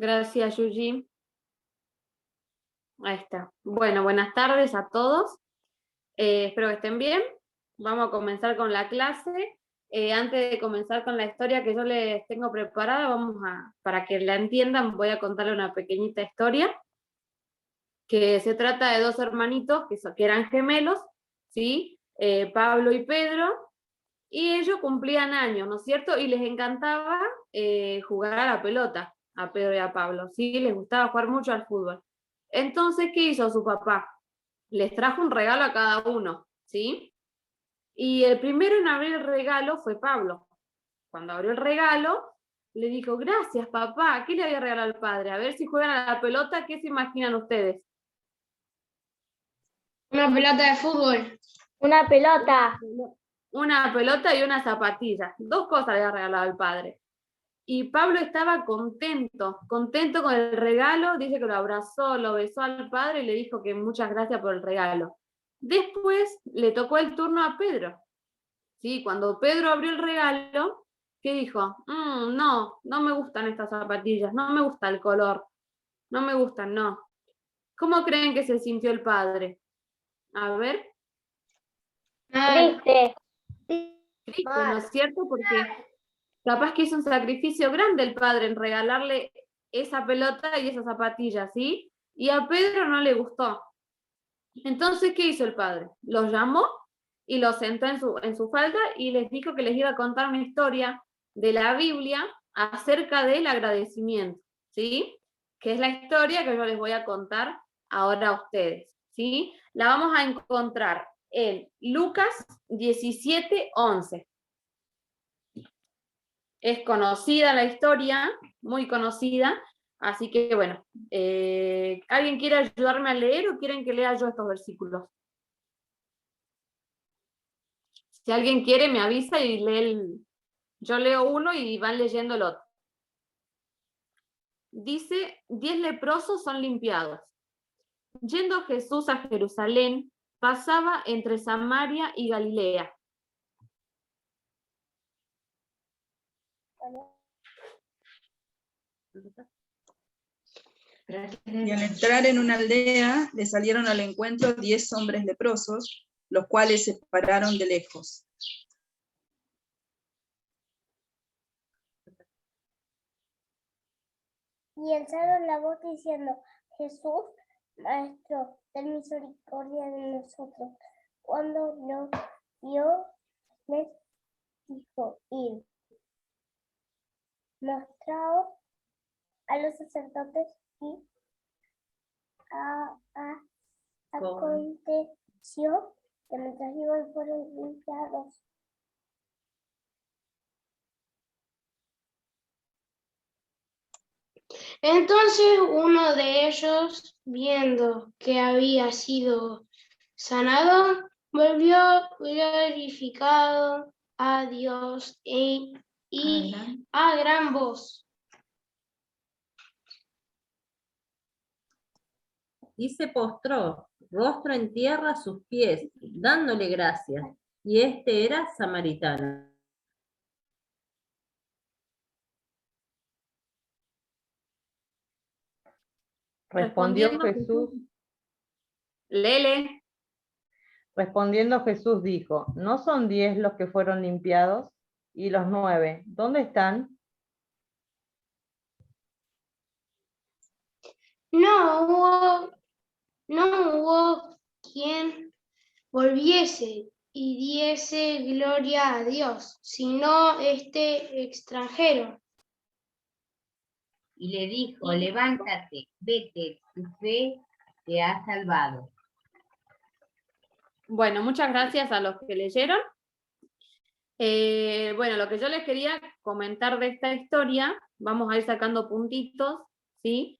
Gracias, Yuji. Ahí está. Bueno, buenas tardes a todos. Espero que estén bien. Vamos a comenzar con la clase. Antes de comenzar con la historia que yo les tengo preparada, para que la entiendan, voy a contarle una pequeñita historia, que se trata de dos hermanitos que eran gemelos, ¿sí? Pablo y Pedro, y ellos cumplían años, ¿no es cierto? Y les encantaba jugar a la pelota, a Pedro y a Pablo, ¿sí? Les gustaba jugar mucho al fútbol. Entonces, ¿qué hizo su papá? Les trajo un regalo a cada uno, ¿sí? Y el primero en abrir el regalo fue Pablo. Cuando abrió el regalo, le dijo, gracias, papá. ¿Qué le había regalado al padre? A ver si juegan a la pelota, ¿qué se imaginan ustedes? Una pelota de fútbol. Una pelota. Una pelota y una zapatilla. Dos cosas le había regalado al padre. Y Pablo estaba contento con el regalo, dice que lo abrazó, lo besó al padre y le dijo que muchas gracias por el regalo. Después le tocó el turno a Pedro. ¿Sí? Cuando Pedro abrió el regalo, ¿qué dijo? No me gustan estas zapatillas, no me gusta el color, no me gustan, no. ¿Cómo creen que se sintió el padre? A ver. Triste. Triste, ¿no es cierto? Porque capaz que hizo un sacrificio grande el padre en regalarle esa pelota y esas zapatillas, ¿sí? Y a Pedro no le gustó. Entonces, ¿qué hizo el padre? Los llamó y los sentó en su falda y les dijo que les iba a contar una historia de la Biblia acerca del agradecimiento, ¿sí? Que es la historia que yo les voy a contar ahora a ustedes, ¿sí? La vamos a encontrar en Lucas 17:11. Es conocida la historia, muy conocida, así que bueno, ¿alguien quiere ayudarme a leer o quieren que lea yo estos versículos? Si alguien quiere me avisa y yo leo uno y van leyendo el otro. Dice, 10 leprosos son limpiados. Yendo Jesús a Jerusalén, pasaba entre Samaria y Galilea. Y al entrar en una aldea, le salieron al encuentro 10 hombres leprosos, los cuales se pararon de lejos. Y alzaron la voz diciendo, Jesús, Maestro, ten misericordia de nosotros. Cuando los vio, les dijo, id, mostraos a los sacerdotes y aconteció que mientras iban fueron limpiados. Entonces uno de ellos, viendo que había sido sanado, volvió glorificado a Dios y a gran voz. Y se postró, rostro en tierra a sus pies, dándole gracias. Y este era samaritano. Respondiendo Jesús. Lele. Respondiendo Jesús dijo, ¿no son 10 los que fueron limpiados? ¿Y los 9, dónde están? No hubo quien volviese y diese gloria a Dios, sino este extranjero. Y le dijo, levántate, vete, tu fe te ha salvado. Bueno, muchas gracias a los que leyeron. Bueno, lo que yo les quería comentar de esta historia, vamos a ir sacando puntitos, ¿sí?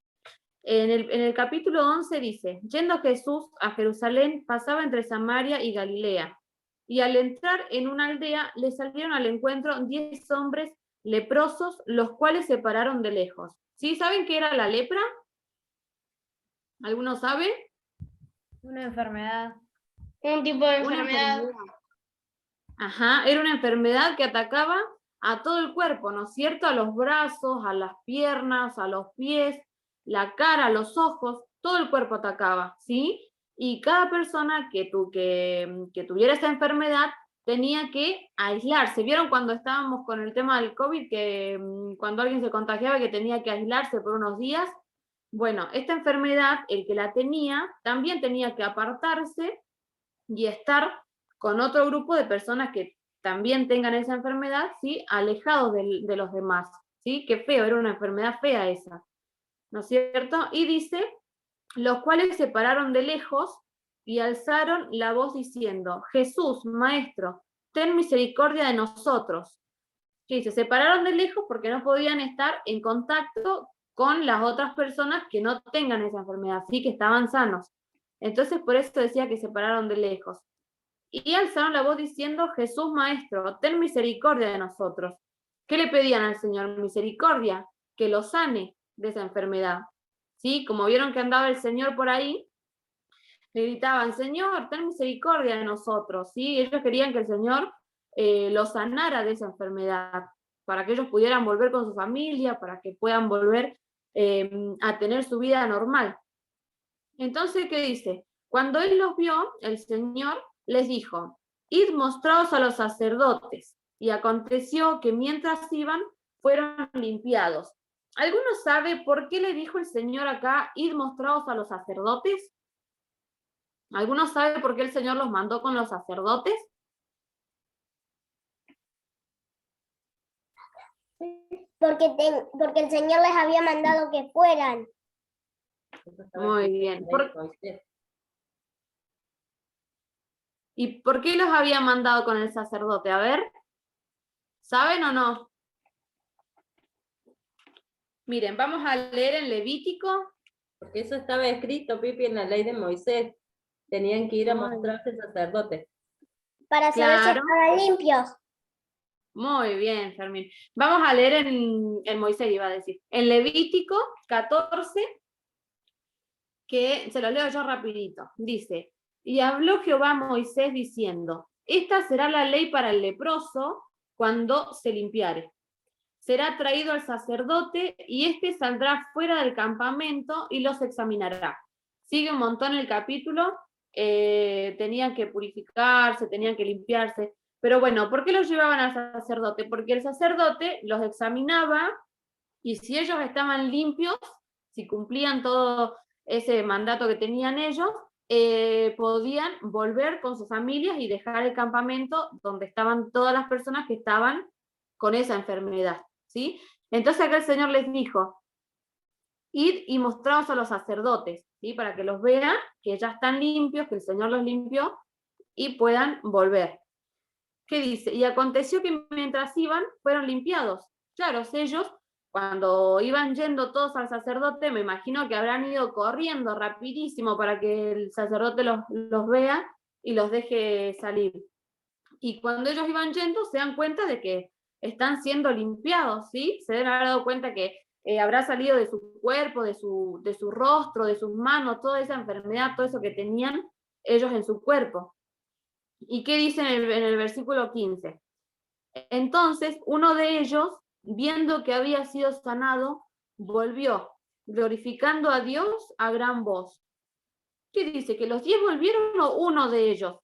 En el capítulo 11 dice, yendo Jesús a Jerusalén, pasaba entre Samaria y Galilea, y al entrar en una aldea, le salieron al encuentro 10 hombres leprosos, los cuales se pararon de lejos. ¿Sí? ¿Saben qué era la lepra? ¿Alguno sabe? Una enfermedad. Un tipo de enfermedad. Ajá, era una enfermedad que atacaba a todo el cuerpo, ¿no es cierto? A los brazos, a las piernas, a los pies, la cara, los ojos, todo el cuerpo atacaba, ¿sí? Y cada persona que tuviera esta enfermedad tenía que aislarse. ¿Vieron cuando estábamos con el tema del COVID, que cuando alguien se contagiaba que tenía que aislarse por unos días? Bueno, esta enfermedad, el que la tenía, también tenía que apartarse y estar con otro grupo de personas que también tengan esa enfermedad, ¿sí? Alejados de los demás, ¿sí? Qué feo, era una enfermedad fea esa, ¿no es cierto? Y dice, los cuales se pararon de lejos y alzaron la voz diciendo, Jesús, Maestro, ten misericordia de nosotros. ¿Qué dice? Se pararon de lejos porque no podían estar en contacto con las otras personas que no tengan esa enfermedad, sí, que estaban sanos. Entonces, por eso decía que se pararon de lejos. Y alzaron la voz diciendo, Jesús Maestro, ten misericordia de nosotros. ¿Qué le pedían al Señor? Misericordia, que lo sane de esa enfermedad. ¿Sí? Como vieron que andaba el Señor por ahí, le gritaban, Señor, ten misericordia de nosotros. ¿Sí? Ellos querían que el Señor lo sanara de esa enfermedad, para que ellos pudieran volver con su familia, para que puedan volver a tener su vida normal. Entonces, ¿qué dice? Cuando él los vio, el Señor les dijo, id mostraos a los sacerdotes. Y aconteció que mientras iban, fueron limpiados. ¿Alguno sabe por qué le dijo el Señor acá, id mostraos a los sacerdotes? ¿Alguno sabe por qué el Señor los mandó con los sacerdotes? Porque el Señor les había mandado que fueran. Muy bien. ¿Y por qué los había mandado con el sacerdote? A ver, ¿saben o no? Miren, vamos a leer en Levítico. Porque eso estaba escrito, Pipi, en la ley de Moisés. Tenían que ir a mostrarse al sacerdote. Para saber si Claro. estaban limpios. Muy bien, Fermín. Vamos a leer en Moisés, iba a decir. En Levítico 14, que se lo leo yo rapidito. Dice, y habló Jehová a Moisés diciendo, esta será la ley para el leproso cuando se limpiare. Será traído al sacerdote y éste saldrá fuera del campamento y los examinará. Sigue un montón el capítulo, tenían que purificarse, tenían que limpiarse. Pero bueno, ¿por qué los llevaban al sacerdote? Porque el sacerdote los examinaba y si ellos estaban limpios, si cumplían todo ese mandato que tenían ellos, podían volver con sus familias y dejar el campamento donde estaban todas las personas que estaban con esa enfermedad, ¿sí? Entonces acá el Señor les dijo, id y mostraos a los sacerdotes, ¿sí? Para que los vean, que ya están limpios, que el Señor los limpió y puedan volver. ¿Qué dice? Y aconteció que mientras iban, fueron limpiados. Claro, ellos, cuando iban yendo todos al sacerdote, me imagino que habrán ido corriendo rapidísimo para que el sacerdote los vea y los deje salir. Y cuando ellos iban yendo, se dan cuenta de que están siendo limpiados, ¿sí? Se deben haber dado cuenta que habrá salido de su cuerpo, de su rostro, de sus manos, toda esa enfermedad, todo eso que tenían ellos en su cuerpo. ¿Y qué dice en el versículo 15? Entonces, uno de ellos, viendo que había sido sanado, volvió, glorificando a Dios a gran voz. ¿Qué dice? ¿Que los 10 volvieron o uno de ellos?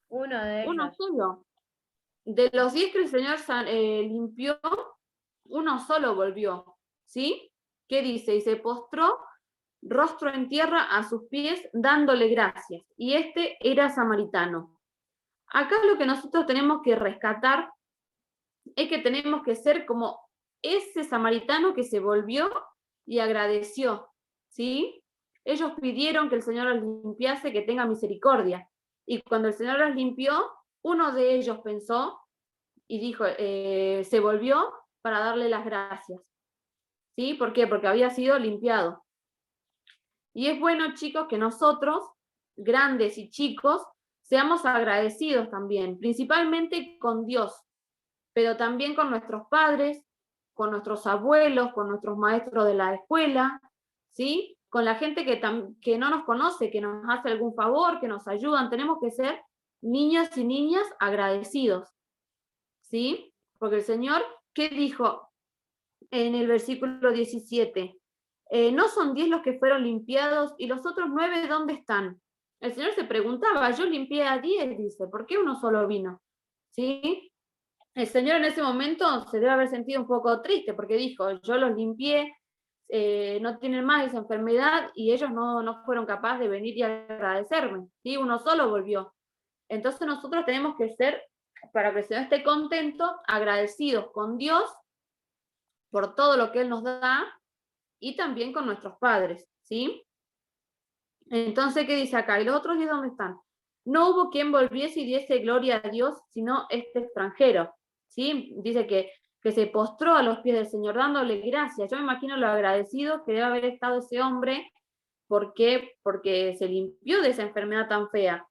Uno de ellos. Uno solo. De los 10 que el Señor limpió, uno solo volvió, ¿sí? ¿Qué dice? Y se postró rostro en tierra a sus pies, dándole gracias. Y este era samaritano. Acá lo que nosotros tenemos que rescatar es que tenemos que ser como ese samaritano que se volvió y agradeció, ¿sí? Ellos pidieron que el Señor los limpiase, que tenga misericordia. Y cuando el Señor los limpió, uno de ellos pensó y dijo, se volvió para darle las gracias. ¿Sí? ¿Por qué? Porque había sido limpiado. Y es bueno, chicos, que nosotros, grandes y chicos, seamos agradecidos también, principalmente con Dios, pero también con nuestros padres, con nuestros abuelos, con nuestros maestros de la escuela, ¿sí? Con la gente que no nos conoce, que nos hace algún favor, que nos ayudan. Tenemos que ser niños y niñas agradecidos, ¿sí? Porque el Señor, ¿qué dijo en el versículo 17? No son 10 los que fueron limpiados, y los otros 9, ¿dónde están? El Señor se preguntaba, yo limpié a 10, dice, ¿por qué uno solo vino? ¿Sí? El Señor en ese momento se debe haber sentido un poco triste, porque dijo, yo los limpié, no tienen más esa enfermedad, y ellos no fueron capaces de venir y agradecerme, ¿sí? Uno solo volvió. Entonces nosotros tenemos que ser, para que el Señor esté contento, agradecidos con Dios por todo lo que Él nos da, y también con nuestros padres, ¿sí? Entonces, ¿qué dice acá? ¿Y los otros 10 dónde están? No hubo quien volviese y diese gloria a Dios, sino este extranjero, ¿sí? Dice que se postró a los pies del Señor, dándole gracias. Yo me imagino lo agradecido que debe haber estado ese hombre, porque se limpió de esa enfermedad tan fea.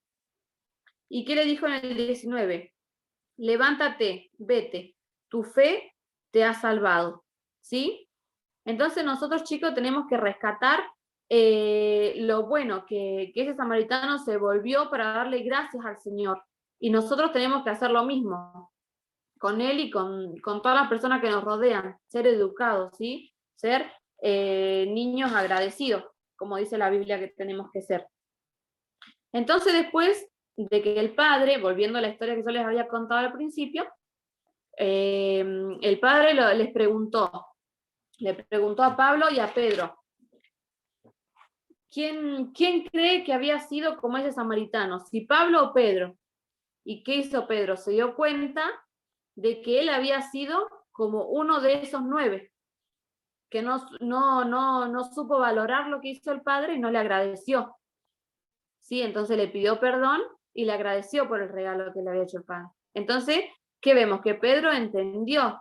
¿Y qué le dijo en el 19? Levántate, vete, tu fe te ha salvado, ¿sí? Entonces nosotros, chicos, tenemos que rescatar lo bueno, que ese samaritano se volvió para darle gracias al Señor. Y nosotros tenemos que hacer lo mismo con él y con todas las personas que nos rodean, ser educados, ¿sí? Ser niños agradecidos, como dice la Biblia que tenemos que ser. Entonces, después de que el padre, volviendo a la historia que yo les había contado al principio, el padre le preguntó a Pablo y a Pedro, ¿quién cree que había sido como ese samaritano? ¿Si Pablo o Pedro? ¿Y qué hizo Pedro? Se dio cuenta de que él había sido como uno de esos 9, que no supo valorar lo que hizo el padre y no le agradeció. Sí, entonces le pidió perdón y le agradeció por el regalo que le había hecho el padre. Entonces, ¿qué vemos? Que Pedro entendió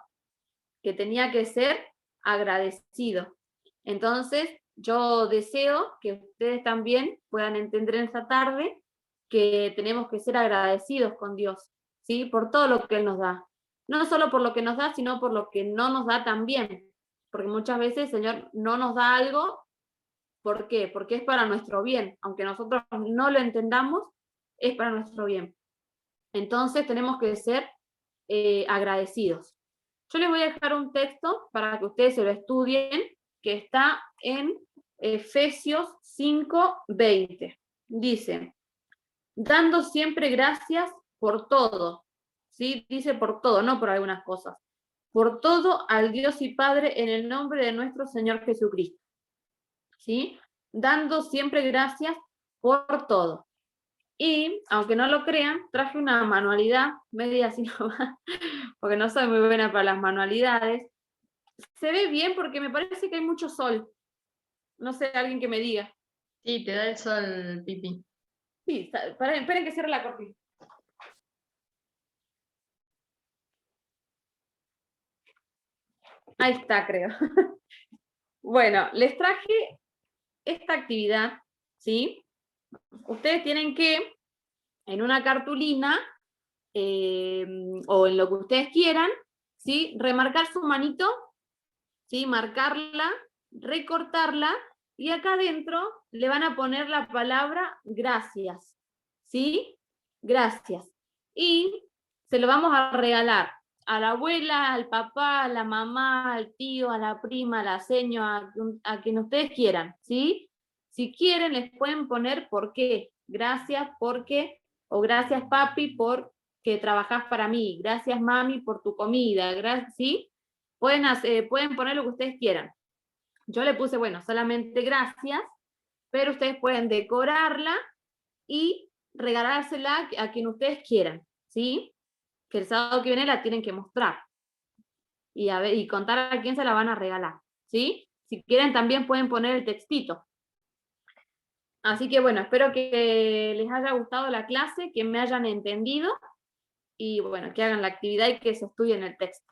que tenía que ser agradecido. Entonces, yo deseo que ustedes también puedan entender en esta tarde que tenemos que ser agradecidos con Dios, ¿sí? Por todo lo que Él nos da. No solo por lo que nos da, sino por lo que no nos da también. Porque muchas veces el Señor no nos da algo. ¿Por qué? Porque es para nuestro bien. Aunque nosotros no lo entendamos, es para nuestro bien. Entonces tenemos que ser agradecidos. Yo les voy a dejar un texto para que ustedes se lo estudien, que está en Efesios 5:20. Dice, dando siempre gracias por todo. ¿Sí? Dice por todo, no por algunas cosas. Por todo al Dios y Padre en el nombre de nuestro Señor Jesucristo. ¿Sí? Dando siempre gracias por todo. Y, aunque no lo crean, traje una manualidad, media así nomás, porque no soy muy buena para las manualidades. Se ve bien porque me parece que hay mucho sol. No sé, alguien que me diga. Sí, te da el sol, Pipi. Sí, esperen que cierre la cortina. Ahí está, creo. Bueno, les traje esta actividad, ¿sí? Ustedes tienen que, en una cartulina, o en lo que ustedes quieran, ¿sí? Remarcar su manito, ¿sí? Marcarla, recortarla, y acá adentro le van a poner la palabra gracias, ¿sí? Gracias. Y se lo vamos a regalar a la abuela, al papá, a la mamá, al tío, a la prima, a la seño, a quien ustedes quieran, ¿sí? Si quieren les pueden poner por qué, gracias porque, o gracias papi por que trabajás para mí, gracias mami por tu comida, ¿sí? Pueden poner lo que ustedes quieran. Yo le puse, bueno, solamente gracias, pero ustedes pueden decorarla y regalársela a quien ustedes quieran, ¿sí? Que el sábado que viene la tienen que mostrar y contar a quién se la van a regalar, ¿sí? Si quieren también pueden poner el textito. Así que bueno, espero que les haya gustado la clase, que me hayan entendido y bueno, que hagan la actividad y que se estudien el texto.